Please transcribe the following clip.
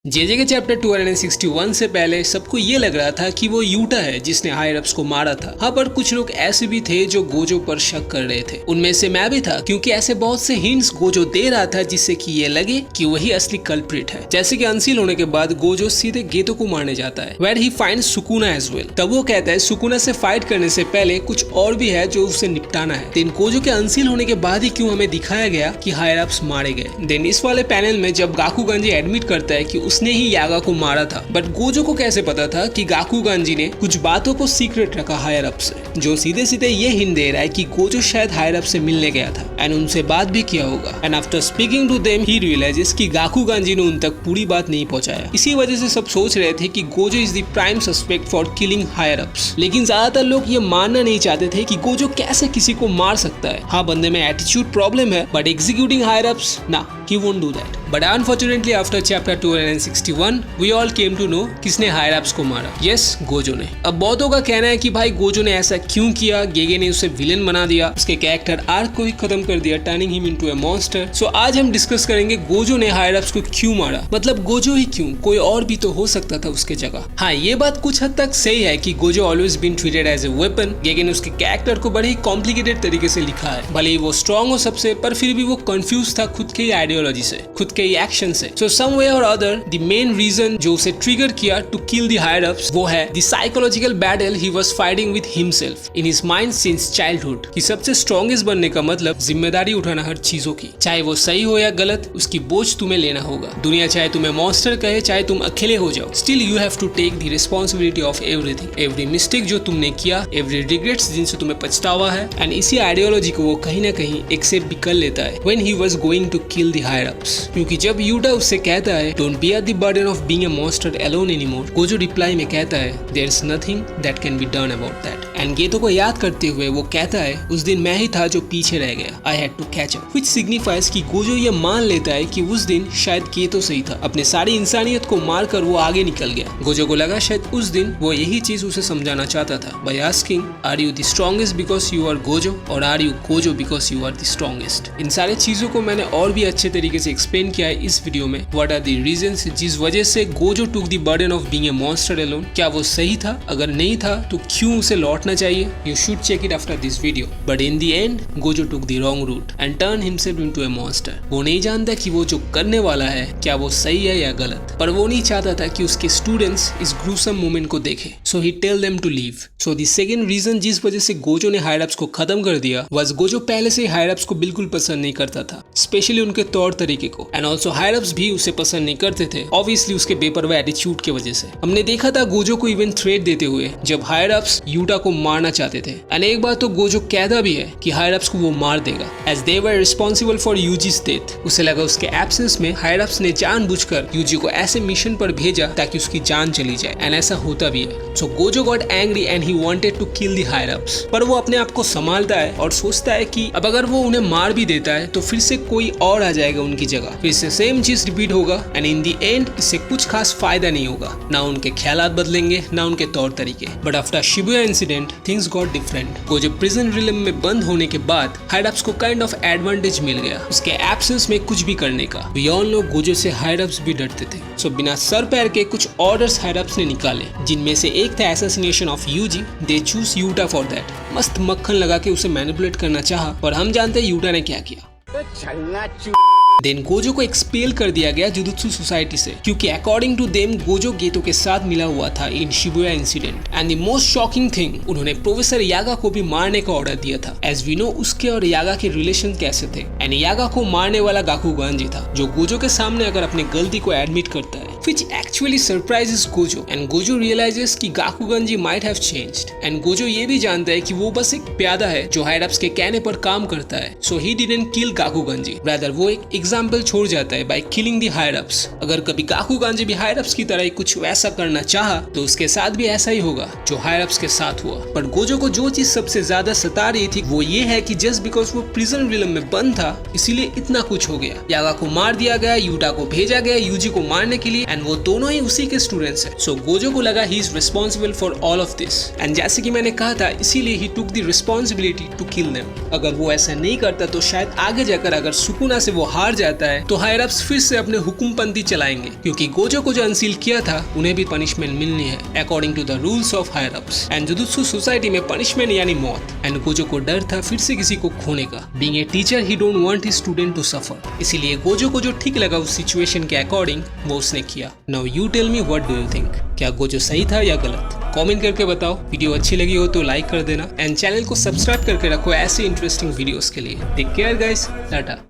JJ के chapter 261 से पहले सबको ये लग रहा था कि वो यूटा है जिसने हायर अप्स को मारा था। हाँ, पर कुछ लोग ऐसे भी थे जो गोजो पर शक कर रहे थे। उनमें से मैं भी था, क्योंकि ऐसे बहुत से हिंट्स गोजो दे रहा था जिससे कि ये लगे कि वही असली कल्प्रिट है। जैसे कि अनसील होने के बाद गोजो सीधे गेतो को मारने जाता है, where he finds Sukuna as well. तब वो कहता है सुकुना से फाइट करने से पहले कुछ और भी है जो उसे निपटाना है। देन गोजो के अनसील होने के बाद ही क्यों हमें दिखाया गया कि हायर अप्स मारे गए। देन इस वाले पैनल में जब गाकुगांजी एडमिट करता है कि उसने ही यागा को मारा था, बट गोजो को कैसे पता था कि गाकुगांजी ने कुछ बातों को सीक्रेट रखा हायर अप से, जो सीधे सीधे ये हिंट दे रहा है कि गोजो शायद हायर अप से मिलने गया था एंड उनसे बात भी किया होगा। And after speaking to them he realises कि गाकुगांजी ने उन तक पूरी बात नहीं पहुंचाया। इसी वजह से सब सोच रहे थे कि Gojo is the prime suspect for killing higher ups. लेकिन ज्यादातर लोग ये मानना नहीं चाहते थे कि गोजो कैसे किसी को मार सकता है। हाँ, बंदे में एटीट्यूड प्रॉब्लम है, बट एग्जीक्यूटिंग हायर अप्स, ना, he won't do that. But unfortunately after chapter 261 we all came to know किसने हायर अप्स को मारा। Yes, गोजो ने। अब बहुतों का कहना है कि भाई गोजो ने ऐसा क्यों किया, गेगे ने उसे विलेन बना दिया, उसके कैरेक्टर आर्क को ही खत्म कर दिया, turning him into a monster. So आज हम डिस्कस करेंगे गोजो ने हायर अप्स को क्यों मारा। मतलब गोजो ही क्यों, कोई और भी तो हो सकता था उसके जगह। हाँ, ये बात कुछ हद तक सही है कि Gojo always been treated as a weapon. Gege ने उसके कैरेक्टर को बड़े ही कॉम्प्लिकेटेड तरीके से लिखा है। भले ही वो स्ट्रॉन्ग हो सबसे, पर फिर भी वो कंफ्यूज था खुद के आइडियोलॉजी से, खुद के एक्शन से। सो सम वे और अदर द मेन रीजन जो उसे ट्रिगर किया to kill the higher ups वो है the psychological battle he was fighting with himself in his mind since childhood. कि सबसे स्ट्रॉन्गेस्ट बनने का मतलब जिम्मेदारी उठाना हर चीजों की, चाहे वो सही हो या गलत, उसकी बोझ तुम्हें लेना होगा। दुनिया चाहे तुम्हें मॉन्स्टर कहे, चाहे तुम अकेले हो जाओ, still you have to take the responsibility of everything. Every mistake जो तुमने किया, एवरी रिग्रेट्स जिनसे तुम्हें पछतावा है। एंड इसी आइडियोलॉजी को वो कहीं ना कहीं एक्सेप्ट भी कर लेता है when he was going to kill the higher ups. क्योंकि जब यूटा उससे कहता है don't bear the burden of being a monster alone anymore, Gojo reply में कहता है there is nothing that can be done about that. And Geto को याद करते हुए वो कहता है उस दिन मैं ही था जो पीछे रह गया, I had to catch up, which signifies कि गोजो ये मान लेता है कि उस दिन शायद गेतो सही था, अपने सारी इंसानियत को मारकर वो आगे निकल गया। गोजो को लगा शायद उस दिन वो यही चीज उसे समझाना चाहता था by asking are you the strongest because you are Gojo और are you Gojo because you are the strongest. इन सारे चीजों को मैंने और भी अच्छे तरीके से एक्सप्लेन किया है इस वीडियो में। व्हाट आर द रीजंस जिस वजह से Gojo took the burden of being a monster alone. क्या वो सही था? अगर नहीं था तो क्यों उसे लौटना चाहिए? You should check it after this video. But in the end Gojo took the wrong route and turn himself into a monster. वो नहीं जानता कि वो जो करने वाला है क्या वो सही है या गलत, पर वो नहीं चाहता था कि उसके स्टूडेंट्स इस ग्रूसम मोमेंट को देखें। So he tell them to leave. So the second reason जिस वजह से गोजो ने हायर अप्स को खत्म कर दिया वाज गोजो पहले से हायर अप्स को बिल्कुल पसंद नहीं करता था, स्पेशली उनके तौर तरीके को। एंड ऑल्सो हायर अप्स भी उसे पसंद नहीं करते थे, ऑब्वियसली उसके बेपरवाह एटीट्यूड की वजह से। हमने देखा था गोजो को इवन थ्रेट देते हुए जब हायर अप्स यूटा को मारना चाहते थे। एंड एक बार तो गोजो कहता भी है कि हायर अप्स को वो मार देगा as they were responsible for Yuji's death. उसे लगा उसके एब्सेंस में हायर अप्स ने जानबूझकर यूजी को ऐसे मिशन पर भेजा ताकि उसकी जान चली जाए, एंड ऐसा होता भी है। So Gojo got angry and he wanted to kill the higher ups. पर वो अपने आप को संभालता है और सोचता है कि अब अगर वो उन्हें मार भी देता है तो फिर से कोई और आ जाएगा उनकी जगह, फिर से सेम चीज रिपीट होगा एंड इन द एंड इससे कुछ खास फायदा नहीं होगा। ना उनके ख्यालात बदलेंगे, ना उनके तौर तरीके। But after Shibuya incident things got different. Gojo prison realm में बंद होने के बाद हायर अप्स को काइंड ऑफ एडवांटेज मिल गया उसके एब्सेंस में कुछ भी करने का। वी ऑल नो गोजो से हायर अप्स भी डरते थे। सो बिना सर पैर के कुछ ऑर्डर्स हायर अप्स ने निकाले, जिनमें से एक था assassination of Yuji. They choose Yuta for that. मस्त मक्खन लगा के उसे मैनिपुलेट करना चाहा, और हम जानते हैं यूटा ने क्या किया। देन गोजो को एक्सपेल कर दिया गया जुजुत्सु सोसाइटी से, क्योंकि according to them Gojo Geto के साथ मिला हुआ था in Shibuya incident. And the most shocking thing, उन्होंने प्रोफेसर यागा को भी मारने का ऑर्डर दिया था। एज वी नो उसके और यागा के रिलेशन कैसे थे। एंड यागा को मारने वाला गाकुगांजी था, जो गोजो के सामने अगर अपनी गलती को एडमिट करता है, which actually surprises Gojo and Gojo realizes कि गाकुगांजी might have changed and Gojo ये भी जानता है कि वो बस एक प्यादा है जो हायर अप्स के कहने पर काम करता है। So he didn't kill गाकुगांजी, rather वो एक एग्जाम्पल छोड़ जाता है by killing the higher ups। अगर कभी गाकुगांजी भी हायर अप्स की तरह ही कुछ वैसा करना चाहा तो उसके साथ भी ऐसा ही होगा जो हायर अप्स के साथ हुआ। पर गोजो को जो चीज सबसे ज्यादा सता रही थी वो ये है कि जस्ट बिकॉज वो प्रिजन रिलम में बंद था इसीलिए इतना कुछ हो गया। यागा को मार दिया गया, यूटा को भेजा गया यूजी को मारने के लिए, एंड वो दोनों ही उसी के स्टूडेंट्स हैं। सो गोजो को लगा he is responsible for all of this, and जैसे कि मैंने कहा था इसीलिए he took the responsibility to kill them. अगर वो ऐसा नहीं करता तो शायद आगे जाकर अगर सुकुना से वो हार जाता है तो हायर अप्स फिर से अपने हुकुमपंती चलाएंगे, क्योंकि गोजो को जो अनसील किया था उन्हें भी पनिशमेंट मिलनी है according to the rules of higher ups. And jujutsu society में पनिशमेंट यानी मौत, एंड गोजो को डर था फिर से किसी को खोने का। Being a teacher he don't want his student to suffer, इसीलिए गोजो को जो ठीक लगा उस सिचुएशन के अकॉर्डिंग वो उसने किया। Now you tell me what do you think, क्या गोजो सही था या गलत? कमेंट करके बताओ। वीडियो अच्छी लगी हो तो लाइक कर देना एंड चैनल को सब्सक्राइब करके रखो ऐसे इंटरेस्टिंग वीडियोस के लिए। Take care guys, Tata.